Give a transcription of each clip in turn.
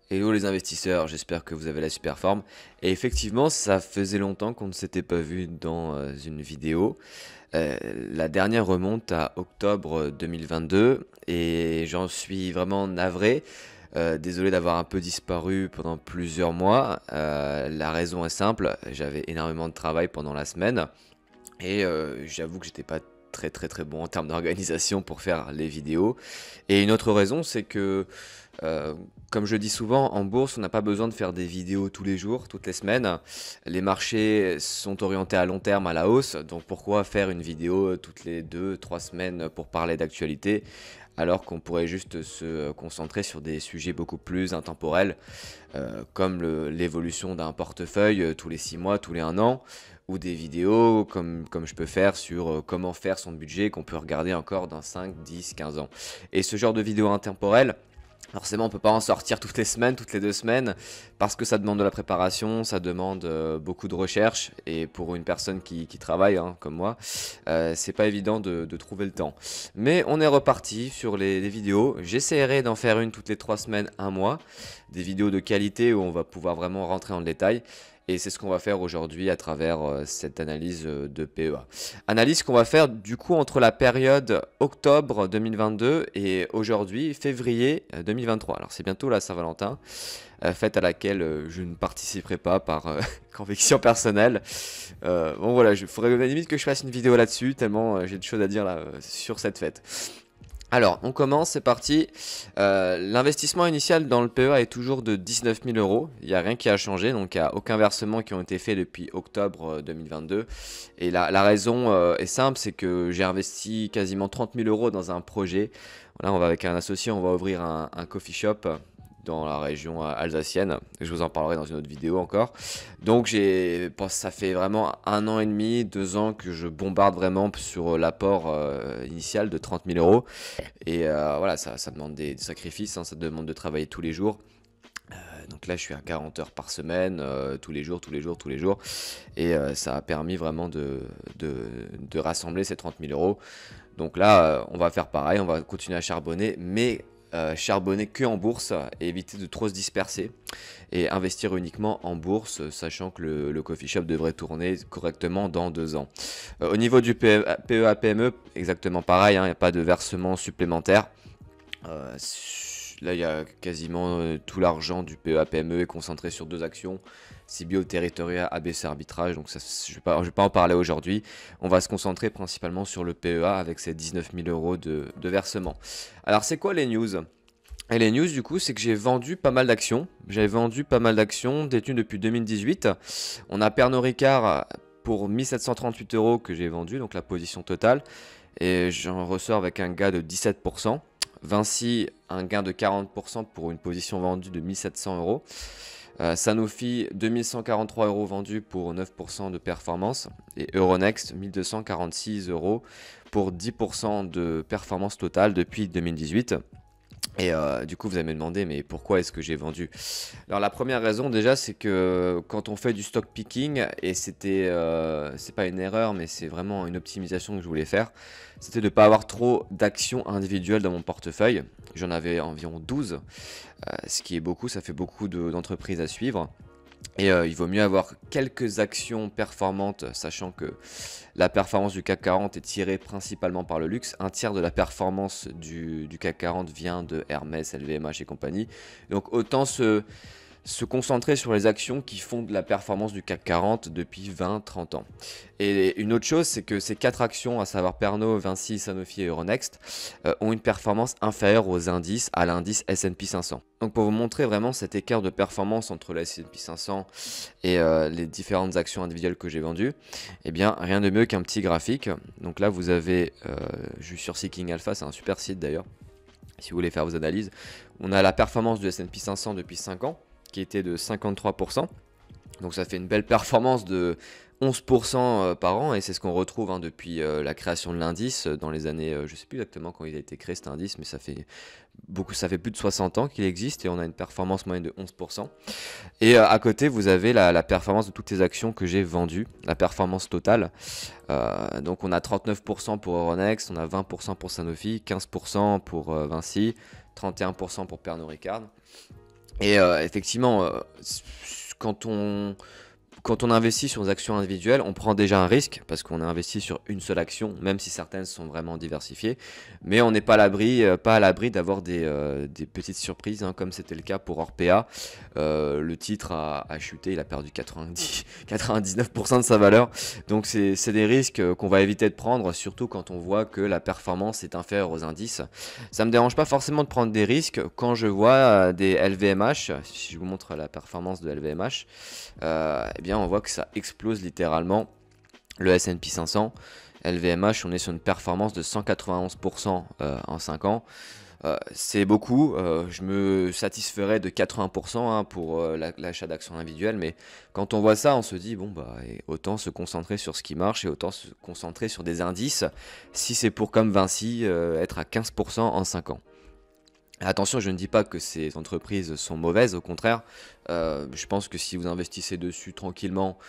Hello les investisseurs, j'espère que vous avez la super forme. Et effectivement, ça faisait longtemps qu'on ne s'était pas vu dans une vidéo. La dernière remonte à octobre 2022 et j'en suis vraiment navré. Désolé d'avoir un peu disparu pendant plusieurs mois. La raison est simple, j'avais énormément de travail pendant la semaine et j'avoue que j'étais pas très bon en termes d'organisation pour faire les vidéos. Et une autre raison, c'est que euh, comme je dis souvent, en bourse, on n'a pas besoin de faire des vidéos tous les jours, toutes les semaines. Les marchés sont orientés à long terme, à la hausse. Donc pourquoi faire une vidéo toutes les 2, 3 semaines pour parler d'actualité, alors qu'on pourrait juste se concentrer sur des sujets beaucoup plus intemporels, comme l'évolution d'un portefeuille tous les 6 mois, tous les 1 an, ou des vidéos comme je peux faire sur comment faire son budget qu'on peut regarder encore dans 5, 10, 15 ans. Et ce genre de vidéos intemporelles, forcément, on peut pas en sortir toutes les semaines, toutes les 2 semaines, parce que ça demande de la préparation, ça demande beaucoup de recherche, et pour une personne qui travaille, hein, comme moi, c'est pas évident de trouver le temps. Mais on est reparti sur les vidéos. J'essaierai d'en faire une toutes les 3 semaines, un mois, des vidéos de qualité où on va pouvoir vraiment rentrer en détail. Et c'est ce qu'on va faire aujourd'hui à travers cette analyse de PEA. Analyse qu'on va faire du coup entre la période octobre 2022 et aujourd'hui février 2023. Alors c'est bientôt la Saint-Valentin, fête à laquelle je ne participerai pas par conviction personnelle. Bon voilà, il faudrait limite que je fasse une vidéo là-dessus, tellement j'ai de choses à dire là, sur cette fête. Alors, on commence, c'est parti. L'investissement initial dans le PEA est toujours de 19 000 euros. Il n'y a rien qui a changé, donc il n'y a aucun versement qui ont été faits depuis octobre 2022. Et la raison est simple, c'est que j'ai investi quasiment 30 000 euros dans un projet. Là, on va avec un associé, on va ouvrir un coffee shop dans la région alsacienne. Je vous en parlerai dans une autre vidéo encore. Donc ça fait vraiment 1 an et demi, 2 ans que je bombarde vraiment sur l'apport initial de 30 000 euros. Et voilà, ça demande des sacrifices, hein, ça demande de travailler tous les jours. Donc là, je suis à 40 heures par semaine, tous les jours. Et ça a permis vraiment de rassembler ces 30 000 euros. Donc là, on va faire pareil, on va continuer à charbonner, mais charbonner que en bourse et éviter de trop se disperser et investir uniquement en bourse, sachant que le coffee shop devrait tourner correctement dans 2 ans. Au niveau du PEA PME, exactement pareil, hein, il n'y a pas de versement supplémentaire. Euh, Là, il y a quasiment tout l'argent du PEA PME est concentré sur 2 actions, Cibio Territoria ABC Arbitrage. Donc ça, je ne vais pas en parler aujourd'hui. On va se concentrer principalement sur le PEA avec ces 19 000 euros de versement. Alors, c'est quoi les news? Et les news, du coup, c'est que j'ai vendu pas mal d'actions. J'avais vendu pas mal d'actions détenues depuis 2018. On a Pernod Ricard pour 1738 euros que j'ai vendu, donc la position totale. Et j'en ressors avec un gain de 17%. Vinci, un gain de 40% pour une position vendue de 1700 euros. Sanofi, 2143 euros vendus pour 9% de performance. Et Euronext, 1246 euros pour 10% de performance totale depuis 2018. Et du coup, vous allez me demander, mais pourquoi est-ce que j'ai vendu? Alors, la première raison, déjà, c'est que quand on fait du stock picking, et c'est pas une erreur, mais c'est vraiment une optimisation que je voulais faire, c'était de ne pas avoir trop d'actions individuelles dans mon portefeuille. J'en avais environ 12, ce qui est beaucoup, ça fait beaucoup d'entreprises à suivre. Et il vaut mieux avoir quelques actions performantes, sachant que la performance du CAC 40 est tirée principalement par le luxe. Un tiers de la performance du CAC 40 vient de Hermès, LVMH et compagnie. Donc autant se concentrer sur les actions qui font de la performance du CAC 40 depuis 20-30 ans. Et une autre chose, c'est que ces 4 actions, à savoir Pernod, Vinci, Sanofi et Euronext, ont une performance inférieure aux indices, à l'indice S&P 500. Donc pour vous montrer vraiment cet écart de performance entre le S&P 500 et les différentes actions individuelles que j'ai vendues, eh bien rien de mieux qu'un petit graphique. Donc là vous avez, je suis sur Seeking Alpha, c'est un super site d'ailleurs, si vous voulez faire vos analyses. On a la performance du S&P 500 depuis 5 ans, qui était de 53%. Donc ça fait une belle performance de 11% par an, et c'est ce qu'on retrouve hein, depuis la création de l'indice dans les années, je ne sais plus exactement quand il a été créé cet indice, mais ça fait plus de 60 ans qu'il existe et on a une performance moyenne de 11%. Et à côté, vous avez la performance de toutes les actions que j'ai vendues, la performance totale. Donc on a 39% pour Euronext, on a 20% pour Sanofi, 15% pour Vinci, 31% pour Pernod Ricard. Et effectivement, quand on quand on investit sur des actions individuelles, on prend déjà un risque parce qu'on a investi sur une seule action, même si certaines sont vraiment diversifiées. Mais on n'est pas pas à l'abri d'avoir des petites surprises, hein, comme c'était le cas pour Orpea. Le titre a chuté, il a perdu 99% de sa valeur. Donc c'est des risques qu'on va éviter de prendre, surtout quand on voit que la performance est inférieure aux indices. Ça me dérange pas forcément de prendre des risques quand je vois des LVMH. Si je vous montre la performance de LVMH, eh bien on voit que ça explose littéralement. Le S&P 500, LVMH, on est sur une performance de 191% en 5 ans. C'est beaucoup, je me satisferais de 80% hein, pour l'achat d'actions individuelles, mais quand on voit ça, on se dit, bon, bah, autant se concentrer sur ce qui marche et autant se concentrer sur des indices, si c'est pour, comme Vinci, être à 15% en 5 ans. Attention, je ne dis pas que ces entreprises sont mauvaises, au contraire, je pense que si vous investissez dessus tranquillement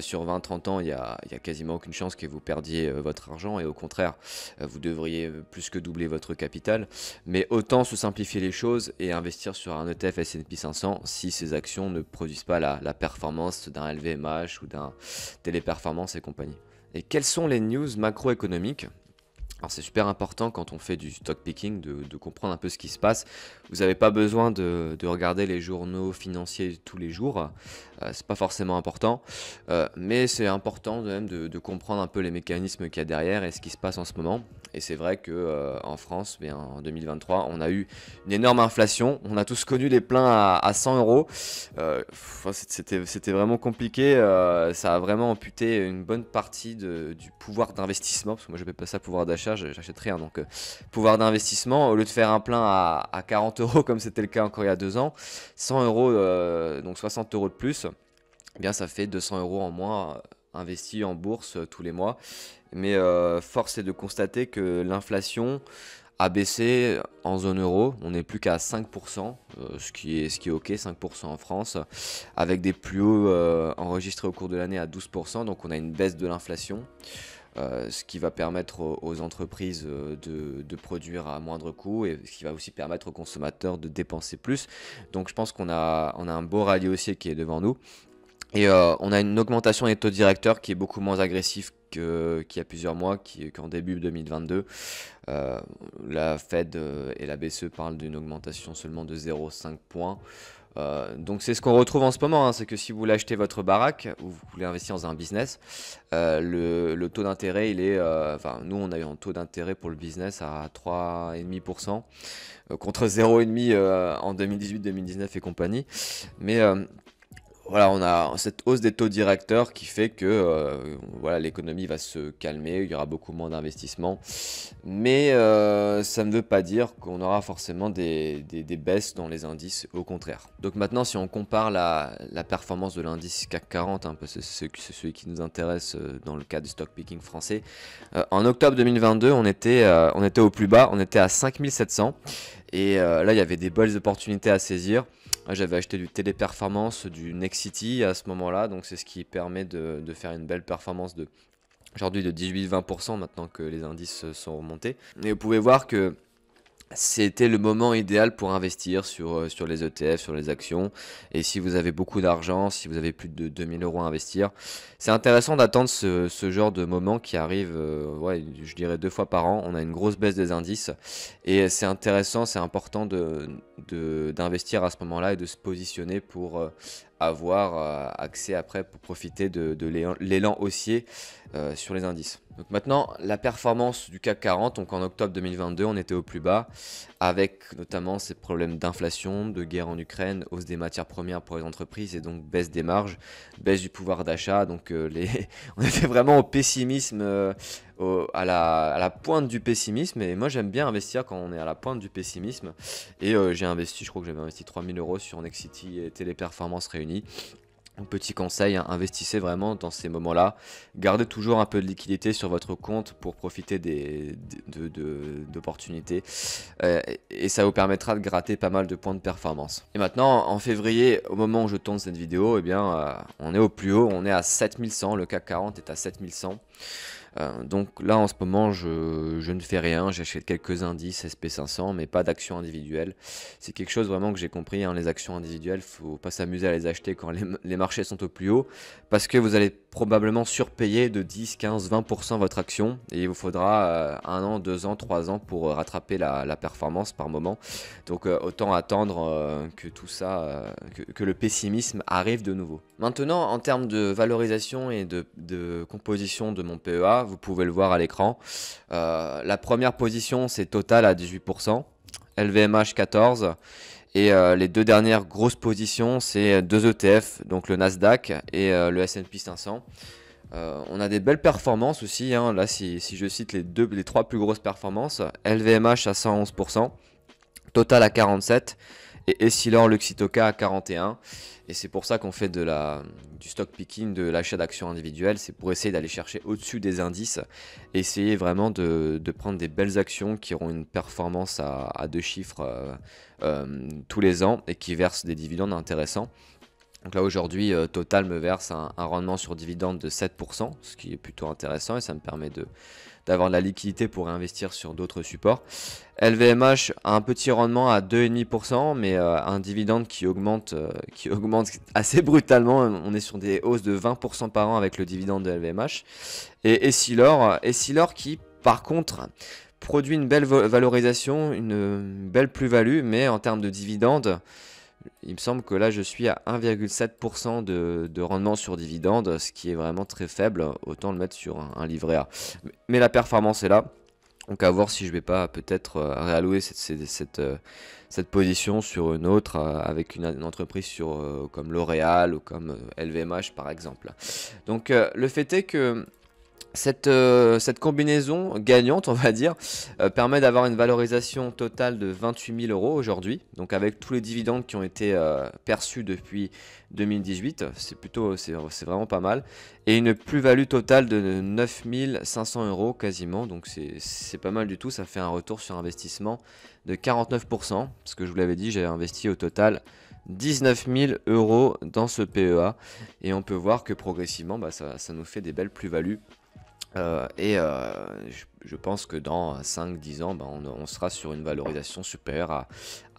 sur 20-30 ans, il y a quasiment aucune chance que vous perdiez votre argent et au contraire, vous devriez plus que doubler votre capital. Mais autant se simplifier les choses et investir sur un ETF S&P 500 si ces actions ne produisent pas la performance d'un LVMH ou d'un Téléperformance et compagnie. Et quelles sont les news macroéconomiques? Alors c'est super important quand on fait du stock picking de comprendre un peu ce qui se passe. Vous n'avez pas besoin de regarder les journaux financiers tous les jours, c'est pas forcément important, mais c'est important même de comprendre un peu les mécanismes qu'il y a derrière et ce qui se passe en ce moment. Et c'est vrai que en France, bien, en 2023, on a eu une énorme inflation. On a tous connu les pleins à 100 euros. C'était vraiment compliqué. Ça a vraiment amputé une bonne partie du pouvoir d'investissement. Parce que moi, je n'appelle pas ça pouvoir d'achat, j'achète rien. Donc, pouvoir d'investissement, au lieu de faire un plein à 40 euros, comme c'était le cas encore il y a 2 ans, 100 euros, donc 60 euros de plus, eh bien, ça fait 200 euros en moins investis en bourse tous les mois. Mais force est de constater que l'inflation a baissé en zone euro. On n'est plus qu'à 5%, ce qui est ok, 5% en France, avec des plus hauts enregistrés au cours de l'année à 12%. Donc on a une baisse de l'inflation, ce qui va permettre aux entreprises de produire à moindre coût et ce qui va aussi permettre aux consommateurs de dépenser plus. Donc je pense on a un beau rallye haussier qui est devant nous. Et on a une augmentation des taux directeurs qui est beaucoup moins agressif qu'il y a plusieurs mois, qu'en début 2022. La Fed et la BCE parlent d'une augmentation seulement de 0,5 points. Donc c'est ce qu'on retrouve en ce moment, hein, c'est que si vous voulez acheter votre baraque ou vous voulez investir dans un business, le taux d'intérêt, il est, enfin nous on a eu un taux d'intérêt pour le business à 3,5% contre 0,5 en 2018-2019 et compagnie. Mais voilà, on a cette hausse des taux directeurs qui fait que voilà, l'économie va se calmer, il y aura beaucoup moins d'investissements. Mais ça ne veut pas dire qu'on aura forcément des baisses dans les indices, au contraire. Donc maintenant, si on compare la performance de l'indice CAC 40, hein, parce que c'est celui qui nous intéresse dans le cas du stock picking français, en octobre 2022, on était au plus bas, on était à 5700. Et là, il y avait des belles opportunités à saisir. J'avais acheté du Téléperformance, du Nexity à ce moment-là, donc c'est ce qui permet de faire une belle performance aujourd'hui de 18-20% maintenant que les indices sont remontés. Et vous pouvez voir que c'était le moment idéal pour investir sur les ETF, sur les actions. Et si vous avez beaucoup d'argent, si vous avez plus de 2000 euros à investir, c'est intéressant d'attendre ce genre de moment qui arrive, ouais, je dirais 2 fois par an. On a une grosse baisse des indices. Et c'est intéressant, c'est important d'investir à ce moment-là et de se positionner pour avoir accès après pour profiter de l'élan haussier sur les indices. Donc maintenant, la performance du CAC 40, donc en octobre 2022, on était au plus bas, avec notamment ces problèmes d'inflation, de guerre en Ukraine, hausse des matières premières pour les entreprises et donc baisse des marges, baisse du pouvoir d'achat. Donc on était vraiment au pessimisme, à la pointe du pessimisme. Et moi, j'aime bien investir quand on est à la pointe du pessimisme. Et j'ai investi, je crois que j'avais investi 3000 euros sur Nexity et Téléperformance réunis. Petit conseil, hein, investissez vraiment dans ces moments-là. Gardez toujours un peu de liquidité sur votre compte pour profiter d'opportunités. Et ça vous permettra de gratter pas mal de points de performance. Et maintenant, en février, au moment où je tourne cette vidéo, eh bien, on est au plus haut, on est à 7100. Le CAC 40 est à 7100. Donc là en ce moment je ne fais rien, j'achète quelques indices SP500 mais pas d'actions individuelles. C'est quelque chose vraiment que j'ai compris, hein, les actions individuelles, faut pas s'amuser à les acheter quand les marchés sont au plus haut, parce que vous allez probablement surpayer de 10, 15, 20% votre action, et il vous faudra 1 an, 2 ans, 3 ans pour rattraper la performance par moment. Donc autant attendre que tout ça, que le pessimisme arrive de nouveau. Maintenant, en termes de valorisation et de composition de mon PEA, vous pouvez le voir à l'écran. La première position, c'est Total à 18%, LVMH 14%, et les deux dernières grosses positions, c'est deux ETF, donc le Nasdaq et le S&P 500. On a des belles performances aussi, hein. Là si je cite les trois plus grosses performances, LVMH à 111%, Total à 47% et Essilor Luxottica à 41%. Et c'est pour ça qu'on fait du stock picking, de l'achat d'actions individuelles. C'est pour essayer d'aller chercher au-dessus des indices, essayer vraiment de prendre des belles actions qui auront une performance à deux chiffres tous les ans et qui versent des dividendes intéressants. Donc là aujourd'hui, Total me verse un rendement sur dividende de 7%, ce qui est plutôt intéressant et ça me permet d'avoir de la liquidité pour réinvestir sur d'autres supports. LVMH a un petit rendement à 2,5%, mais un dividende qui augmente assez brutalement. On est sur des hausses de 20% par an avec le dividende de LVMH. Et Essilor qui, par contre, produit une belle valorisation, une belle plus-value, mais en termes de dividende, il me semble que là je suis à 1,7% de rendement sur dividende, ce qui est vraiment très faible, autant le mettre sur un livret A. Mais la performance est là, donc à voir si je vais pas peut-être réallouer cette position sur une autre avec une entreprise comme L'Oréal ou comme LVMH par exemple. Donc le fait est que cette combinaison gagnante, on va dire, permet d'avoir une valorisation totale de 28 000 € aujourd'hui. Donc avec tous les dividendes qui ont été perçus depuis 2018, c'est vraiment pas mal. Et une plus-value totale de 9 500 € quasiment. Donc c'est pas mal du tout. Ça fait un retour sur investissement de 49%. Parce que je vous l'avais dit, j'ai investi au total 19 000 € dans ce PEA. Et on peut voir que progressivement, ça nous fait des belles plus-values. Je pense que dans 5-10 ans, on sera sur une valorisation supérieure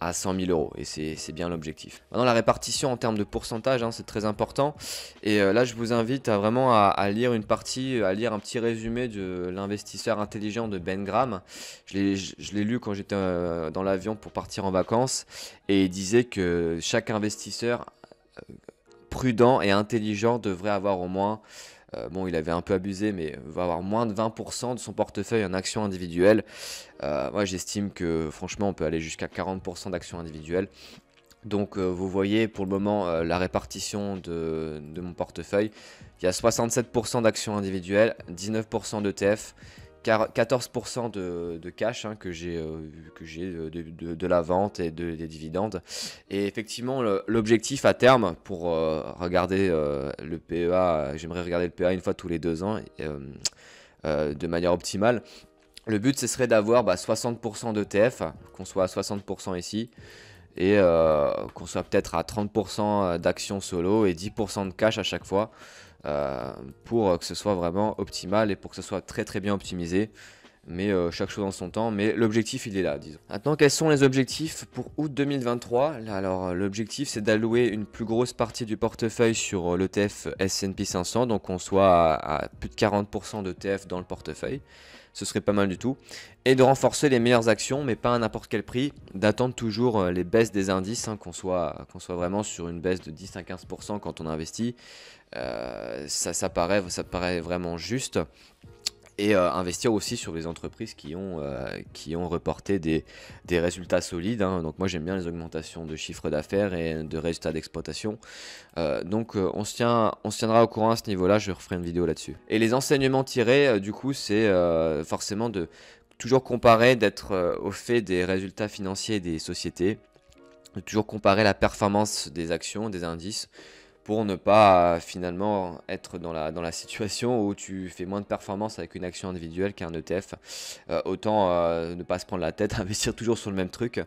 à 100 000 €. Et c'est bien l'objectif. Maintenant, la répartition en termes de pourcentage, hein, c'est très important. Et là, je vous invite vraiment à lire une partie, à lire un petit résumé de l'investisseur intelligent de Ben Graham. Je l'ai lu quand j'étais dans l'avion pour partir en vacances. Et il disait que chaque investisseur prudent et intelligent devrait avoir au moins... bon, il avait un peu abusé, mais va avoir moins de 20% de son portefeuille en actions individuelles. Moi, j'estime que franchement, on peut aller jusqu'à 40% d'actions individuelles. Donc, vous voyez pour le moment la répartition de mon portefeuille. Il y a 67% d'actions individuelles, 19% d'ETF, 14% de cash, hein, que j'ai de la vente et des dividendes. Et effectivement, l'objectif à terme pour regarder le PEA, j'aimerais regarder le PEA une fois tous les 2 ans de manière optimale. Le but, ce serait d'avoir 60% d'ETF, qu'on soit à 60% ici, et qu'on soit peut-être à 30% d'actions solo et 10% de cash à chaque fois. Pour que ce soit vraiment optimal et pour que ce soit très très bien optimisé, mais chaque chose en son temps, mais l'objectif il est là, disons. Maintenant, quels sont les objectifs pour août 2023? Alors l'objectif c'est d'allouer une plus grosse partie du portefeuille sur l'ETF S&P 500, donc on soit à plus de 40% d'ETF dans le portefeuille. Ce serait pas mal du tout. Et de renforcer les meilleures actions, mais pas à n'importe quel prix. D'attendre toujours les baisses des indices, hein, qu'on soit vraiment sur une baisse de 10 à 15% quand on investit. Ça paraît vraiment juste. Et investir aussi sur les entreprises qui ont reporté des résultats solides, hein. Donc moi j'aime bien les augmentations de chiffre d'affaires et de résultats d'exploitation. Donc on se tiendra au courant à ce niveau-là, je referai une vidéo là-dessus. Et les enseignements tirés, du coup, c'est forcément de toujours comparer, d'être au fait des résultats financiers des sociétés, de toujours comparer la performance des actions, des indices, pour ne pas finalement être dans la situation où tu fais moins de performance avec une action individuelle qu'un ETF. Autant ne pas se prendre la tête, investir toujours sur le même truc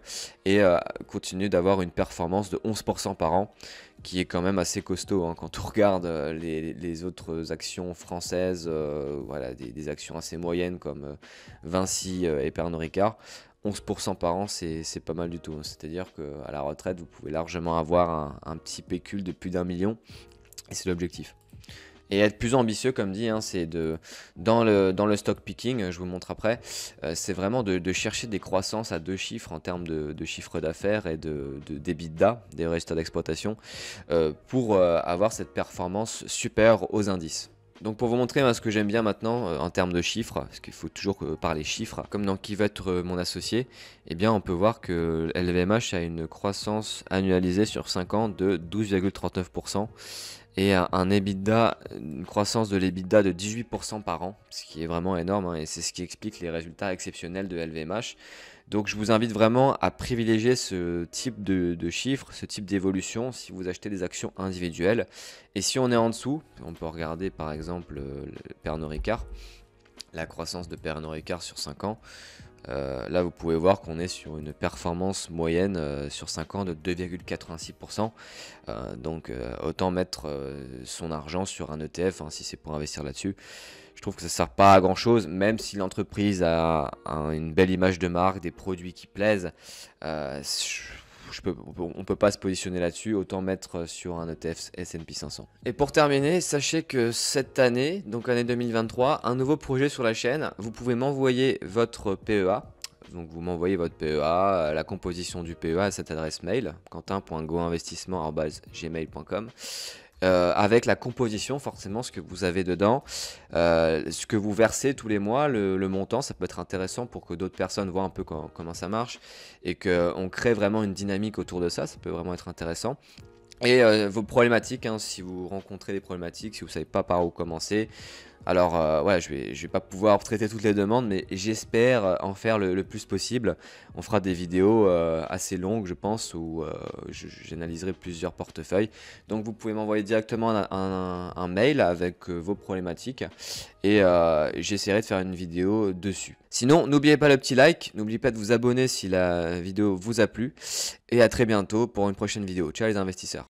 et continuer d'avoir une performance de 11% par an, qui est quand même assez costaud hein, quand on regarde les autres actions françaises, voilà, des actions assez moyennes comme Vinci et Pernod Ricard. 11% par an, c'est pas mal du tout. C'est-à-dire qu'à la retraite, vous pouvez largement avoir un petit pécule de plus d'1 million. Et c'est l'objectif. Et être plus ambitieux, comme dit, hein, c'est dans le stock picking, je vous montre après, c'est vraiment de chercher des croissances à 2 chiffres en termes de chiffre d'affaires et d'EBITDA, des résultats d'exploitation, pour avoir cette performance supérieure aux indices. Donc pour vous montrer ce que j'aime bien maintenant en termes de chiffres, parce qu'il faut toujours parler chiffres, comme dans Qui va être mon associé, eh bien on peut voir que LVMH a une croissance annualisée sur 5 ans de 12,39% et un EBITDA, une croissance de l'EBITDA de 18% par an, ce qui est vraiment énorme hein, et c'est ce qui explique les résultats exceptionnels de LVMH. Donc je vous invite vraiment à privilégier ce type de chiffres, ce type d'évolution si vous achetez des actions individuelles. Et si on est en dessous, on peut regarder par exemple le Pernod Ricard, la croissance de Pernod Ricard sur 5 ans. Là, vous pouvez voir qu'on est sur une performance moyenne sur 5 ans de 2,86%. Donc, autant mettre son argent sur un ETF hein, si c'est pour investir là-dessus. Je trouve que ça ne sert pas à grand chose, même si l'entreprise a une belle image de marque, des produits qui plaisent. On ne peut pas se positionner là-dessus, autant mettre sur un ETF S&P 500. Et pour terminer, sachez que cette année, donc année 2023, un nouveau projet sur la chaîne, vous pouvez m'envoyer votre PEA. Donc vous m'envoyez votre PEA, la composition du PEA à cette adresse mail, quentin.goinvestissement@gmail.com. Avec la composition, forcément, ce que vous avez dedans, ce que vous versez tous les mois, le montant, ça peut être intéressant pour que d'autres personnes voient un peu comment ça marche et qu'on crée vraiment une dynamique autour de ça, ça peut vraiment être intéressant. Et vos problématiques, hein, si vous rencontrez des problématiques, si vous ne savez pas par où commencer. Alors ouais, je vais pas pouvoir traiter toutes les demandes, mais j'espère en faire le plus possible. On fera des vidéos assez longues, je pense, où j'analyserai plusieurs portefeuilles. Donc vous pouvez m'envoyer directement un mail avec vos problématiques et j'essaierai de faire une vidéo dessus. Sinon, n'oubliez pas le petit like, n'oubliez pas de vous abonner si la vidéo vous a plu et à très bientôt pour une prochaine vidéo. Ciao les investisseurs.